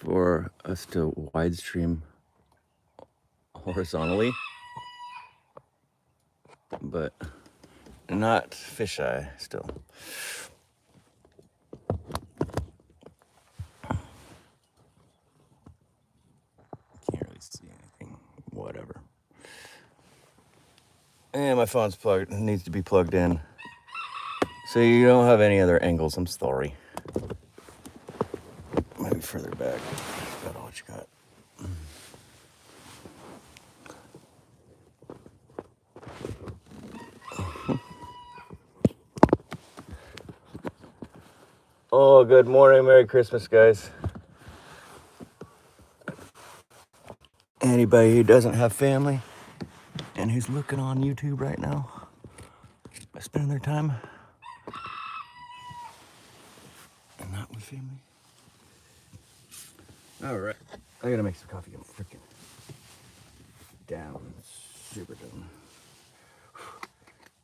for us to wide stream horizontally, but not fisheye still. Can't really see anything. Whatever. And my phone's plugged. It needs to be plugged in. So you don't have any other angles. I'm sorry. Maybe further back. Got all what you got. Oh, good morning. Merry Christmas, guys. Anybody who doesn't have family and who's looking on YouTube right now, spending their time and not with family. All right, I gotta make some coffee. I'm freaking down, super down.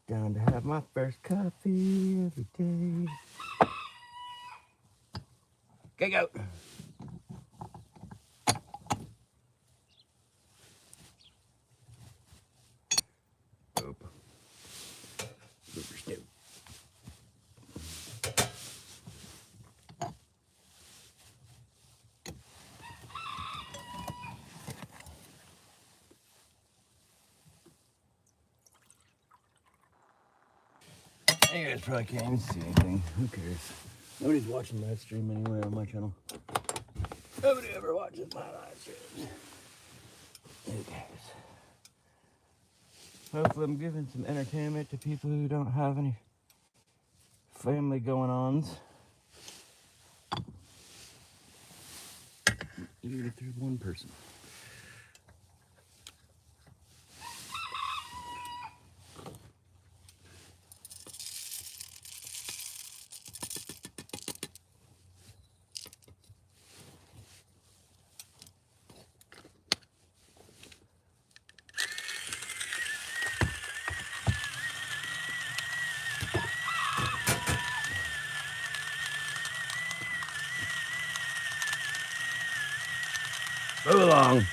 Down to have my first coffee every day. Okay, go. Oop. Super stupid. You guys probably can't even see anything. Who cares? Nobody's watching live stream anyway on my channel. Nobody ever watches my live streams. Who cares? Hopefully I'm giving some entertainment to people who don't have any family going-ons. Even if there's one person. Move along.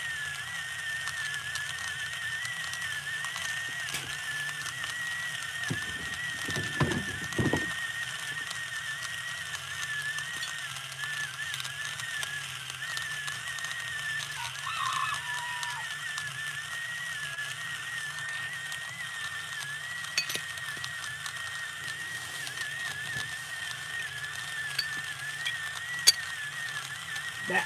That.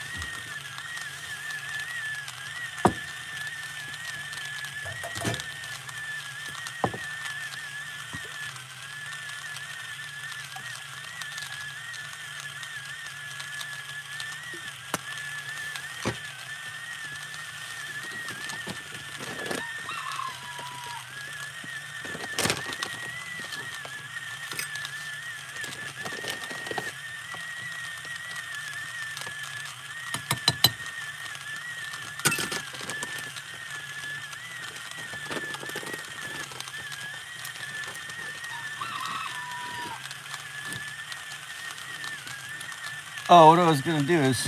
Oh, what I was gonna do is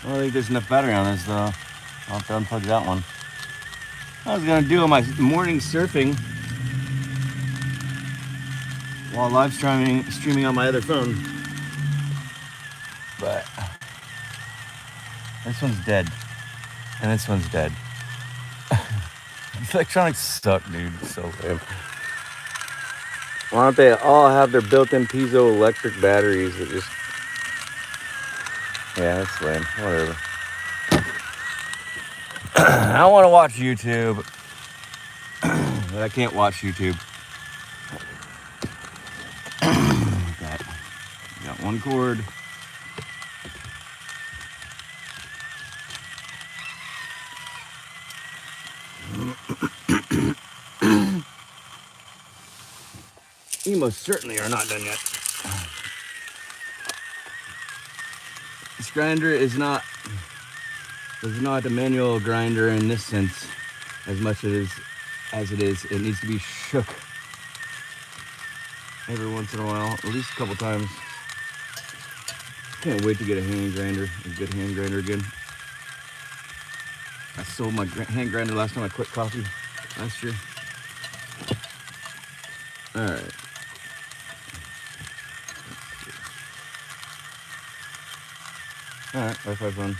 I don't think there's enough battery on this though. I'll have to unplug that one. I was gonna do my morning surfing while live streaming on my other phone. But this one's dead. And this one's dead. Electronics suck, dude. It's so lame. Why don't they all have their built-in piezoelectric batteries that just... Yeah, that's lame. Whatever. I want to watch YouTube, but I can't watch YouTube. Got one cord. You most certainly are not done yet. This grinder is not a manual grinder in this sense, as much as as it is. It needs to be shook every once in a while, at least a couple times. Can't wait to get a hand grinder, a good hand grinder again. I sold my hand grinder last time I quit coffee last year. All right. All right, Wi-Fi fun.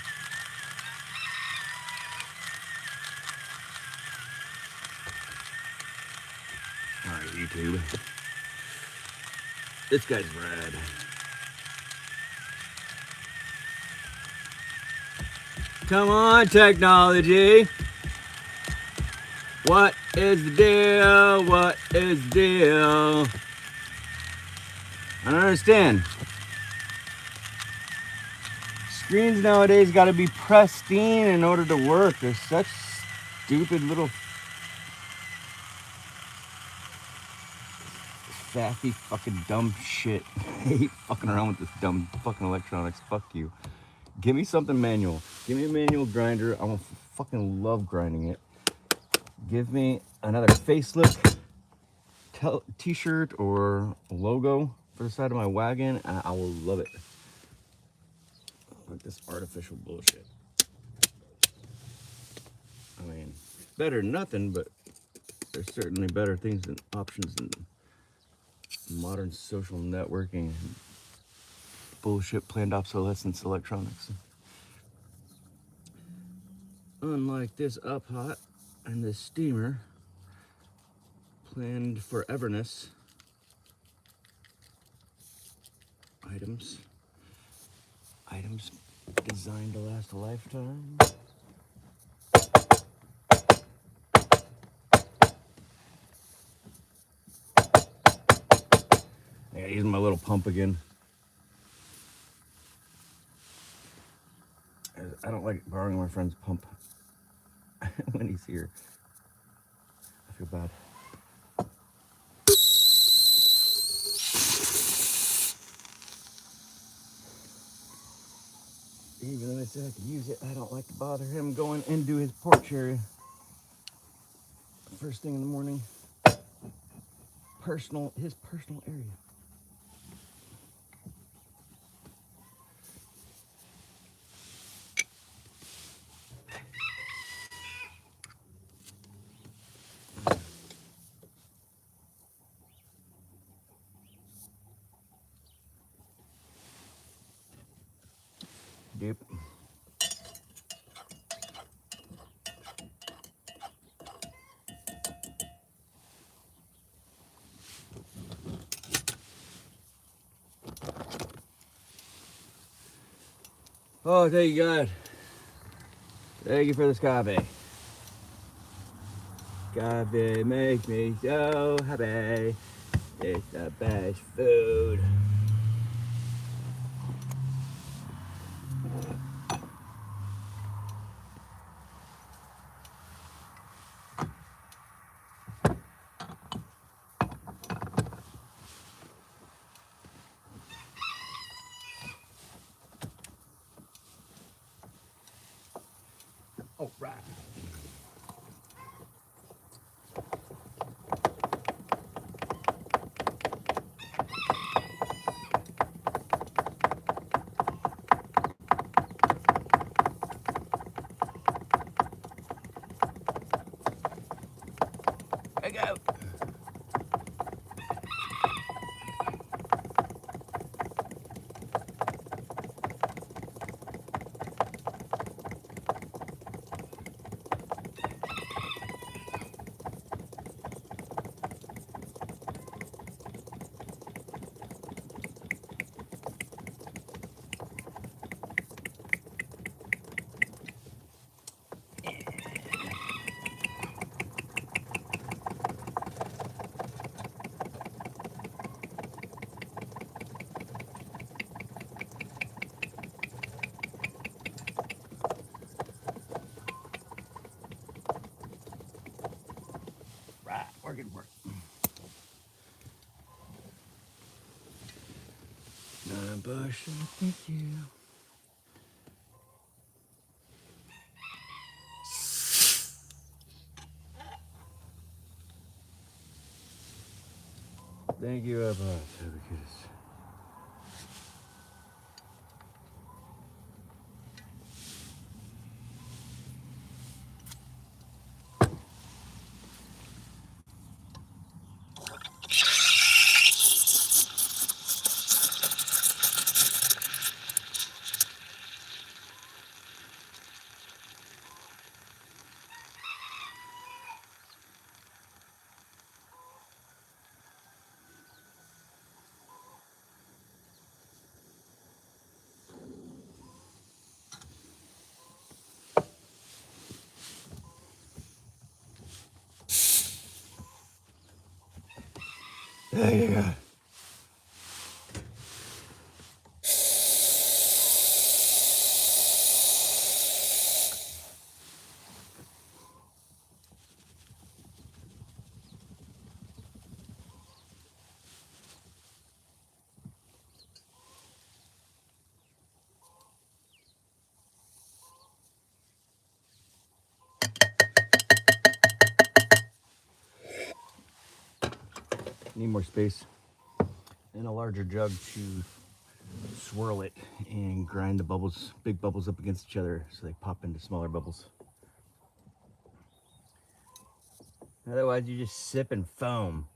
All right, YouTube. This guy's rad. Come on, technology. What is the deal? What is the deal? I don't understand. Screens nowadays got to be pristine in order to work. They're such stupid little faffy fucking dumb shit. I hate fucking around with this dumb fucking electronics. Fuck you. Give me something manual. Give me a manual grinder. I fucking love grinding it. Give me another facelift t-shirt or logo for the side of my wagon, and I will love it. Like this artificial bullshit. I mean, better than nothing, but there's certainly better things and options than modern social networking and bullshit planned obsolescence electronics. Unlike this up hot and this steamer planned for everness items designed to last a lifetime. I gotta use my little pump again. I don't like borrowing my friend's pump when he's here. I feel bad. Even though I said I could use it, I don't like to bother him going into his porch area first thing in the morning. His personal area. Yep. Oh, thank you, God. Thank you for this coffee. Coffee makes me so happy. It's the best food. All right. There you go. Right, working. Bush, thank you. Thank you, Abacus. Yeah. Need more space and a larger jug to swirl it and grind the bubbles, big bubbles up against each other so they pop into smaller bubbles. Otherwise, you just sip and foam.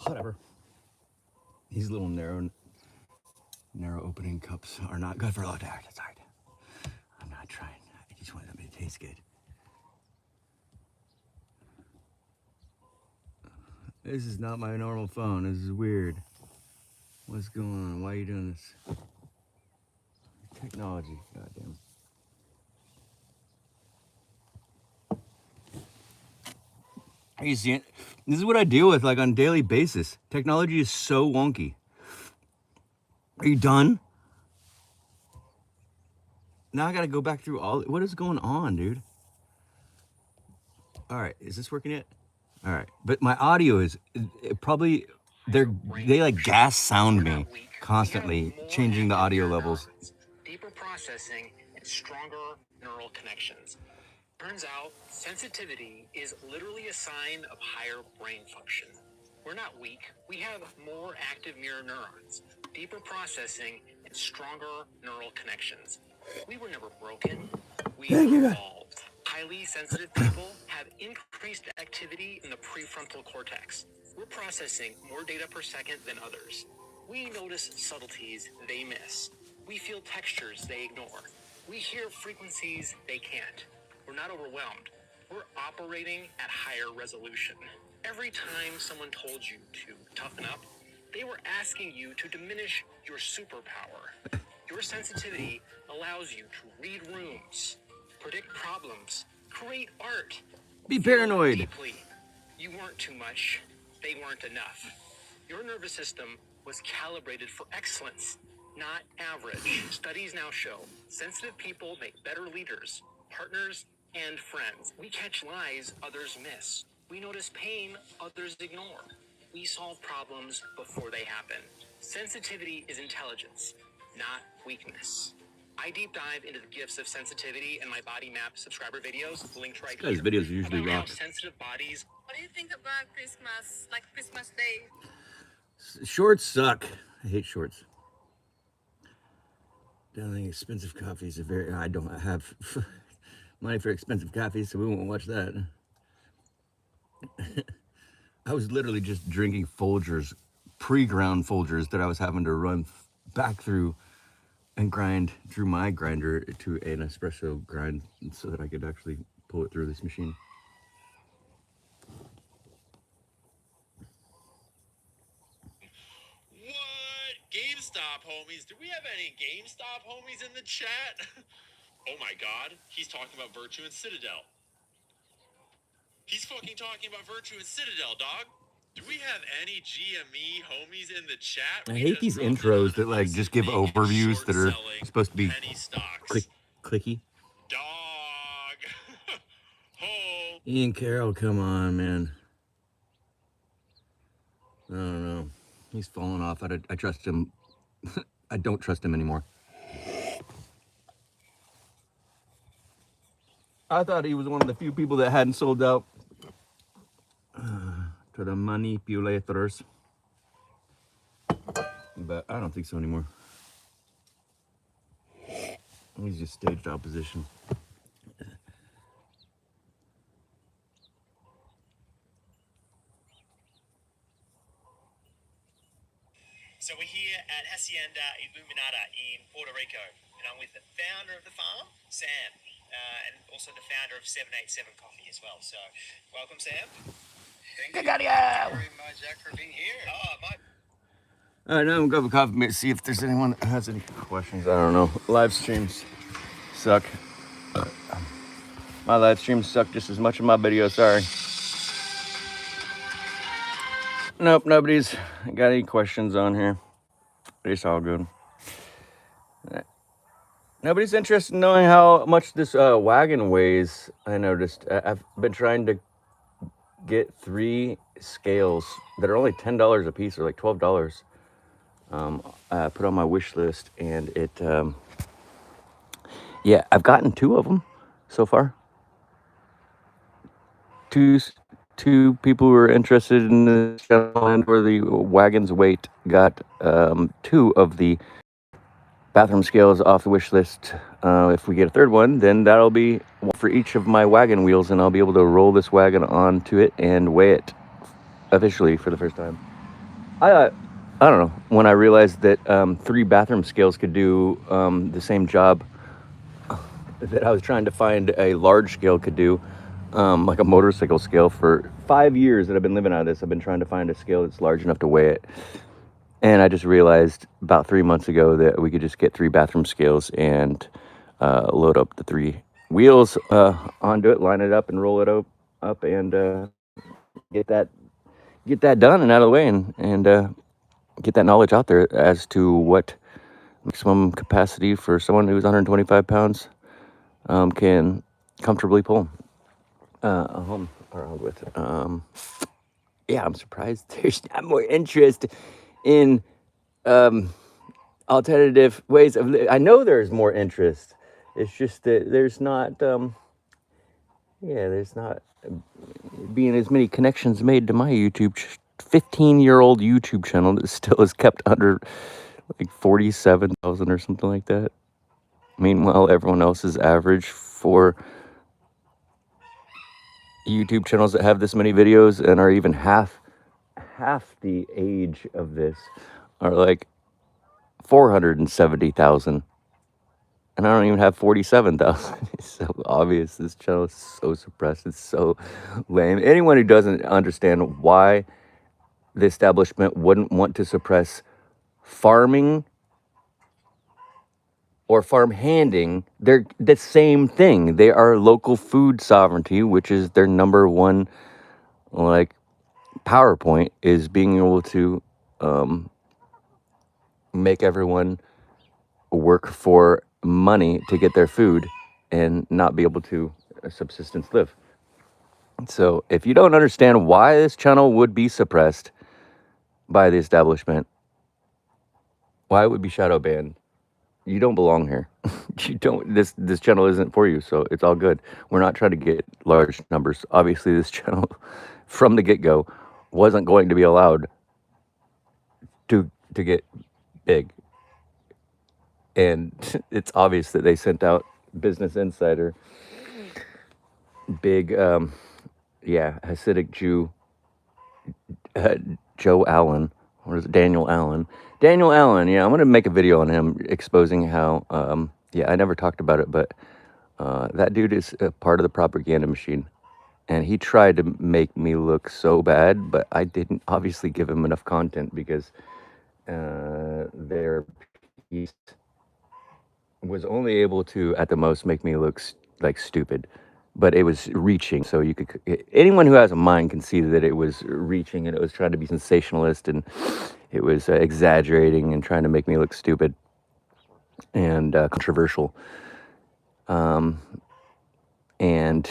Whatever. These little narrow opening cups are not good for low tech. That's all right. I'm not trying. I just want them to taste good. This is not my normal phone. This is weird. What's going on? Why are you doing this? Technology. God damn it. Are you seeing it? This is what I deal with like on a daily basis. Technology is so wonky. Are you done? Now I gotta go back through all. What is going on, dude? All right, is this working yet? All right, but my audio is probably they like gas sound me constantly, changing the audio levels. Deeper processing and stronger neural connections. Turns out sensitivity is literally a sign of higher brain function. We're not weak. We have more active mirror neurons, deeper processing, and stronger neural connections. We were never broken. We evolved. Highly sensitive people have increased activity in the prefrontal cortex. We're processing more data per second than others. We notice subtleties they miss. We feel textures they ignore. We hear frequencies they can't. We're not overwhelmed. We're operating at higher resolution. Every time someone told you to toughen up, they were asking you to diminish your superpower. Your sensitivity allows you to read rooms, predict problems, create art. Be paranoid. Deeply. You weren't too much. They weren't enough. Your nervous system was calibrated for excellence, not average. Studies now show sensitive people make better leaders, partners, and friends. We catch lies others miss. We notice pain others ignore. We solve problems before they happen. Sensitivity is intelligence, not weakness. I deep dive into the gifts of sensitivity in my body map subscriber videos, linked right here. These videos are usually about how rock. sensitive bodies. What do you think about Christmas, like Christmas Day? Shorts suck. I hate shorts. Downloading expensive coffees are very. I don't have money for expensive coffees, so we won't watch that. I was literally just drinking Folgers, pre-ground Folgers that I was having to run back through and grind through my grinder to an espresso grind so that I could actually pull it through this machine. What? GameStop homies? Do we have any GameStop homies in the chat? Oh my god, he's talking about Virtue and Citadel. He's fucking talking about Virtue and Citadel, dog. Do we have any GME homies in the chat? I hate these intros that like just give overviews that are supposed to be clicky. Dog. Oh. Ian Carroll, come on, man. I don't know. He's fallen off. I trust him. I don't trust him anymore. I thought he was one of the few people that hadn't sold out to the manipulators. But I don't think so anymore. He's just staged opposition. So we're here at Hacienda Iluminada in Puerto Rico, and I'm with the founder of the farm, Sam, and also the founder of 787 Coffee as well. So welcome, Sam. Thank you very much, Jack, for being here. All right, now I'm gonna go have a coffee, see if there's anyone that has any questions. I don't know. Live streams suck. My live streams suck just as much as my videos. Sorry. Nope, nobody's got any questions on here. It's all good. Nobody's interested in knowing how much this wagon weighs. I noticed. I've been trying to get 3 scales that are only $10 a piece, or like $12. I put on my wish list, and it. Yeah, I've gotten 2 of them so far. Two people who are interested in this channel and where the wagon's weight got 2 of the bathroom scales off the wish list. If we get a 3rd one, then that'll be for each of my wagon wheels, and I'll be able to roll this wagon onto it and weigh it officially for the first time. I don't know, when I realized that 3 bathroom scales could do the same job that I was trying to find a large scale could do, like a motorcycle scale. For 5 years that I've been living out of this, I've been trying to find a scale that's large enough to weigh it. And I just realized about 3 months ago that we could just get 3 bathroom scales and load up the 3 wheels onto it, line it up, and roll it up and get that done and out of the way, and get that knowledge out there as to what maximum capacity for someone who's 125 pounds can comfortably pull a home around with. Yeah, I'm surprised there's not more interest in alternative ways of I know there's more interest. It's just that there's not there's not being as many connections made to my 15-year-old YouTube channel that still is kept under like 47,000 or something like that. Meanwhile, everyone else's average for YouTube channels that have this many videos and are even half the age of this are like 470,000. And I don't even have 47,000. It's so obvious this channel is so suppressed. It's so lame. Anyone who doesn't understand why the establishment wouldn't want to suppress farming or farm handing, they're the same thing. They are local food sovereignty, which is their number one, like, PowerPoint, is being able to make everyone work for money to get their food and not be able to subsistence live. So if you don't understand why this channel would be suppressed by the establishment, why it would be shadow banned, you don't belong here. You don't. This channel isn't for you, so it's all good. We're not trying to get large numbers. Obviously, this channel, from the get-go, wasn't going to be allowed to get big. And it's obvious that they sent out Business Insider, big, Hasidic Jew, Joe Allen. What is it? Daniel Allen. Daniel Allen, yeah, I'm going to make a video on him exposing how, I never talked about it, but that dude is a part of the propaganda machine. And he tried to make me look so bad, but I didn't obviously give him enough content because their piece was only able to, at the most, make me look like stupid. But it was reaching, so you could. Anyone who has a mind can see that it was reaching, and it was trying to be sensationalist, and it was exaggerating and trying to make me look stupid and controversial. And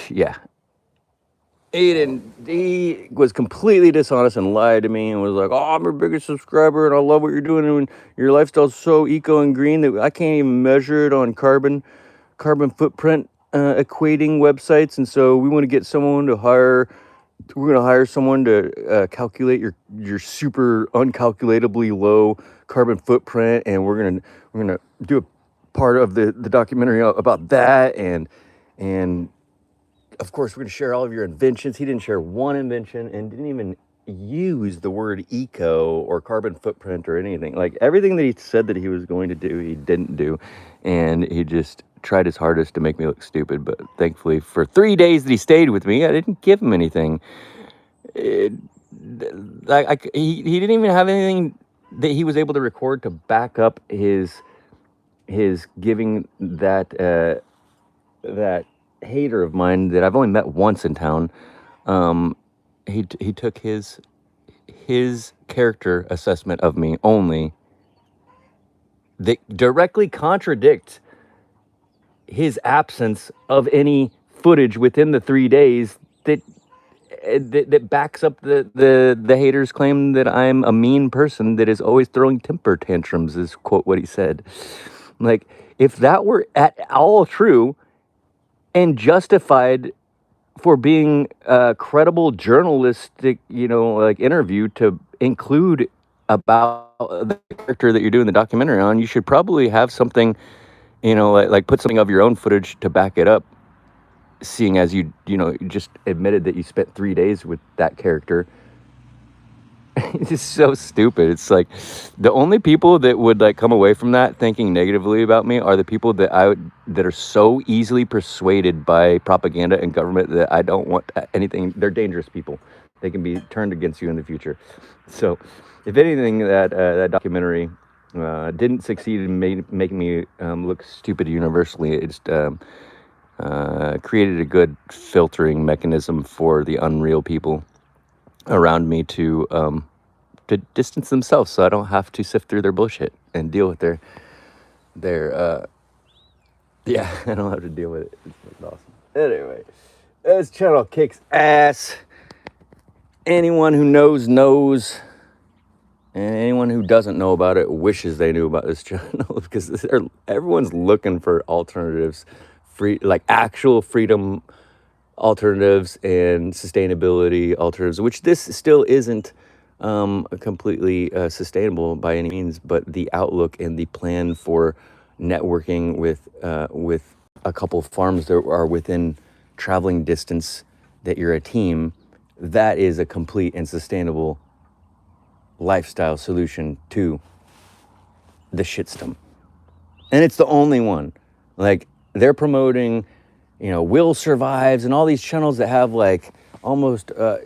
yeah, He was completely dishonest and lied to me and was like, "Oh, I'm your biggest subscriber and I love what you're doing and your lifestyle's so eco and green that I can't even measure it on carbon footprint equating websites, and so we want to get someone to hire. We're going to hire someone to calculate your super uncalculatably low carbon footprint, and we're gonna do a part of the documentary about that, and of course we're going to share all of your inventions." He didn't share one invention and didn't even use the word eco or carbon footprint or anything. Like everything that he said that he was going to do, he didn't do, and he just tried his hardest to make me look stupid. But thankfully, for 3 days that he stayed with me, I didn't give him anything. It, he didn't even have anything that he was able to record to back up his giving that hater of mine that I've only met once in town. He took his character assessment of me only that directly contradicts his absence of any footage within the 3 days that backs up the haters' claim that I'm a mean person that is always throwing temper tantrums, is quote what he said. Like, if that were at all true and justified for being a credible journalistic, like interview to include about the character that you're doing the documentary on, you should probably have something, like put something of your own footage to back it up. Seeing as you just admitted that you spent 3 days with that character. It's just so stupid. It's like the only people that would like come away from that thinking negatively about me are the people that are so easily persuaded by propaganda and government that I don't want anything. They're dangerous people. They can be turned against you in the future. So, if anything, that documentary didn't succeed in making me look stupid universally. It just created a good filtering mechanism for the unreal people around me to distance themselves, so I don't have to sift through their bullshit and deal with their yeah, I don't have to deal with it. It's awesome. Anyway, this channel kicks ass. Anyone who knows, and anyone who doesn't know about it wishes they knew about this channel, because everyone's looking for alternatives, actual freedom alternatives and sustainability alternatives, which this still isn't completely sustainable by any means, but the outlook and the plan for networking with a couple of farms that are within traveling distance, that you're a team, that is a complete and sustainable lifestyle solution to the shitstorm. And it's the only one. Like, they're promoting, Will Survives and all these channels that have like almost 1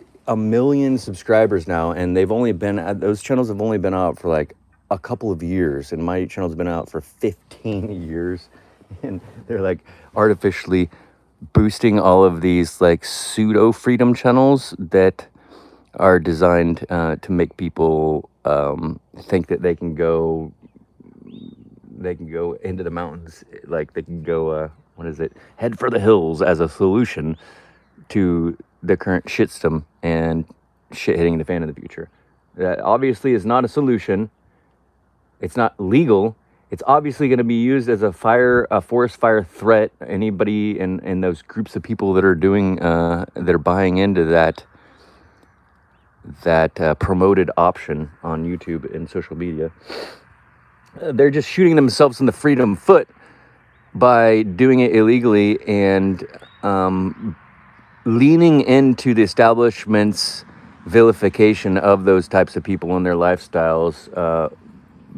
million subscribers now, and those channels have only been out for like a couple of years, and my channel's been out for 15 years, and they're like artificially boosting all of these like pseudo freedom channels that are designed to make people think that they can go into the mountains, like they can go head for the hills as a solution to the current shitstorm and shit hitting the fan in the future. That obviously is not a solution. It's not legal. It's obviously going to be used as a forest fire threat. Anybody in those groups of people that are doing that are buying into that promoted option on YouTube and social media, they're just shooting themselves in the freedom foot by doing it illegally and leaning into the establishment's vilification of those types of people and their lifestyles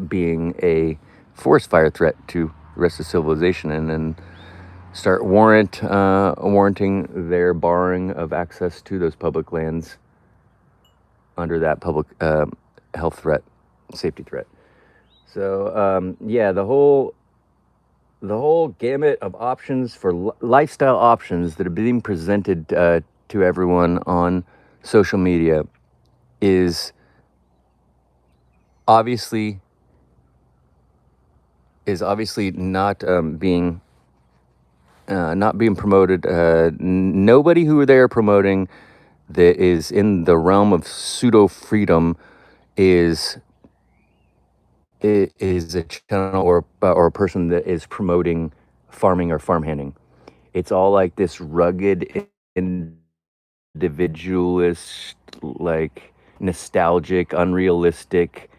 being a forest fire threat to the rest of civilization, and then start warranting their barring of access to those public lands under that public health threat, safety threat. So the whole gamut of options for lifestyle options that are being presented to everyone on social media is obviously not being promoted. Nobody who they are promoting that is in the realm of pseudo freedom is is a channel or a person that is promoting farming or farmhanding. It's all like this rugged individualist, like nostalgic, unrealistic,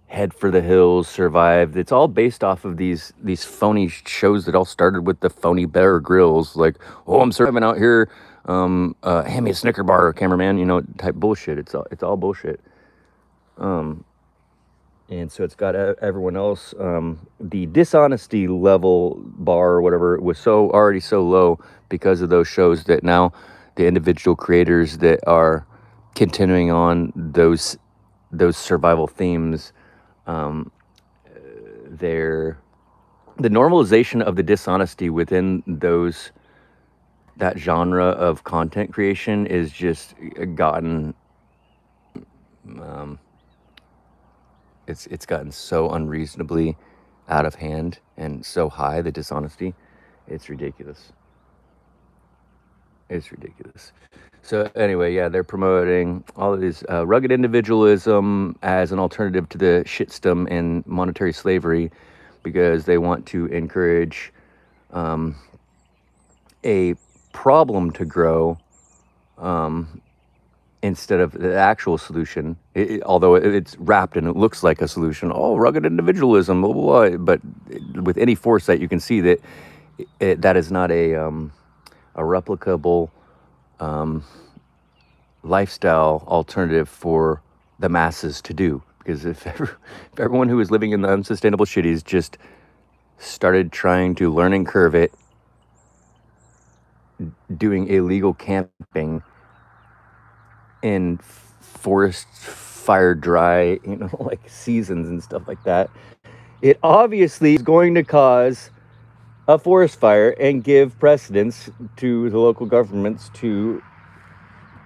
head for the hills, survive. It's all based off of these phony shows that all started with the phony Bear Grylls, like, oh, I'm surviving out here. Hand me a Snicker bar, cameraman. Type bullshit. It's all bullshit. And so it's got everyone else. The dishonesty level bar or whatever was already so low because of those shows that now the individual creators that are continuing on those survival themes, they're the normalization of the dishonesty within that genre of content creation is just gotten it's gotten so unreasonably out of hand and so high, the dishonesty. It's ridiculous. It's ridiculous. So anyway, yeah, they're promoting all of this rugged individualism as an alternative to the shitstorm and monetary slavery, because they want to encourage a problem to grow instead of the actual solution. Although it's wrapped and it looks like a solution. Oh, rugged individualism, blah, blah, blah. But with any foresight, you can see that that is not a replicable lifestyle alternative for the masses to do. Because if everyone who is living in the unsustainable shitties just started trying to learn and curve it, doing illegal camping in forest fire dry, like seasons and stuff like that, it obviously is going to cause a forest fire and give precedence to the local governments to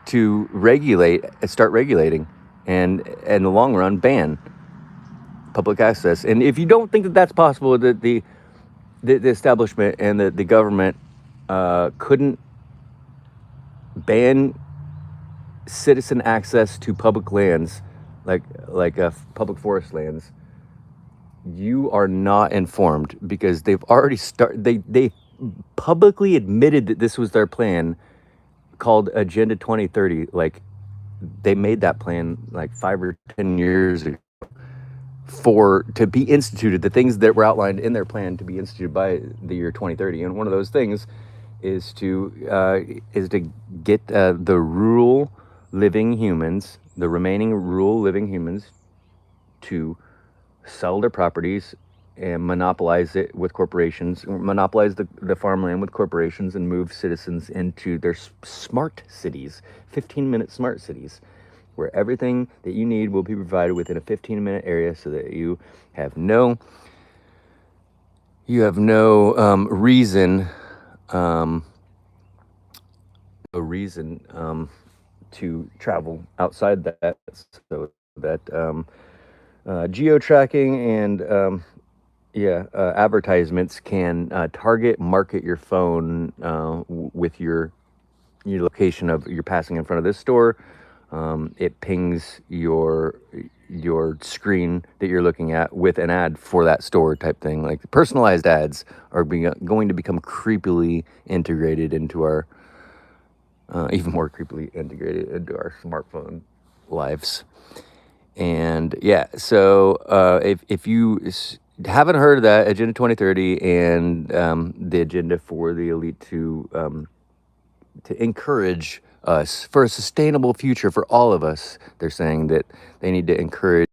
start regulating, and in the long run ban public access. And if you don't think that that's possible, that the establishment and the government couldn't ban citizen access to public lands, like public forest lands, you are not informed, because they've already they publicly admitted that this was their plan, called Agenda 2030. Like, they made that plan like 5 or 10 years ago to be instituted, the things that were outlined in their plan to be instituted by the year 2030. And one of those things is to get the rural living humans, the remaining rural living humans, to sell their properties and monopolize it with corporations, monopolize the farmland with corporations, and move citizens into their smart cities, 15-minute smart cities, where everything that you need will be provided within a 15-minute area, so that you have no reason to travel outside that, so that geo-tracking and advertisements can target market your phone with your location of you're passing in front of this store. It pings your screen that you're looking at with an ad for that store, type thing. Like, personalized ads are going to become creepily integrated into our even more creepily integrated into our smartphone lives. And yeah, so if you haven't heard of that, Agenda 2030 and the agenda for the elite to encourage us for a sustainable future for all of us, they're saying that they need to encourage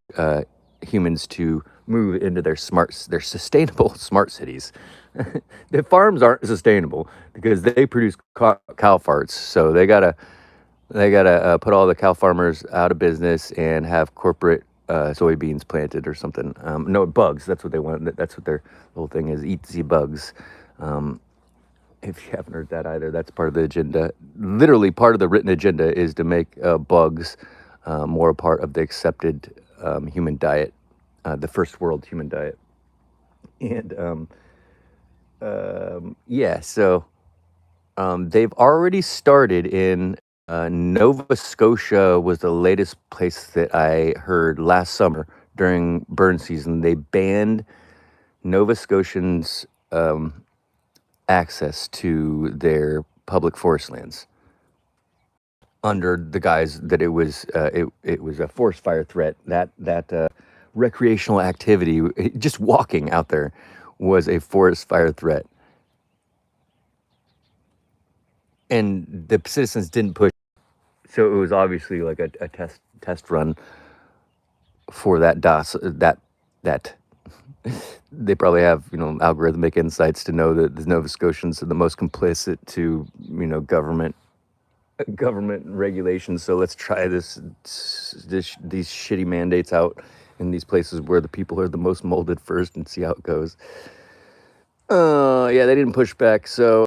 humans to move into their sustainable smart cities. The farms aren't sustainable because they produce cow farts, so they gotta put all the cow farmers out of business and have corporate soybeans planted or something. No, bugs. That's what they want. That's what their whole thing is. Eat the bugs. If you haven't heard that either, that's part of the agenda. Literally, part of the written agenda is to make bugs more a part of the accepted human diet, the first world human diet. And so they've already started in Nova Scotia was the latest place that I heard last summer during burn season. They banned Nova Scotians' access to their public forest lands under the guise that it was a forest fire threat. That recreational activity, just walking out there, was a forest fire threat, and the citizens didn't push. So it was obviously like a test run for that DOS that they probably have, you know, algorithmic insights to know that the Nova Scotians are the most complicit to, you know, government regulations. So let's try these shitty mandates out in these places where the people are the most molded first and see how it goes. Yeah, they didn't push back. So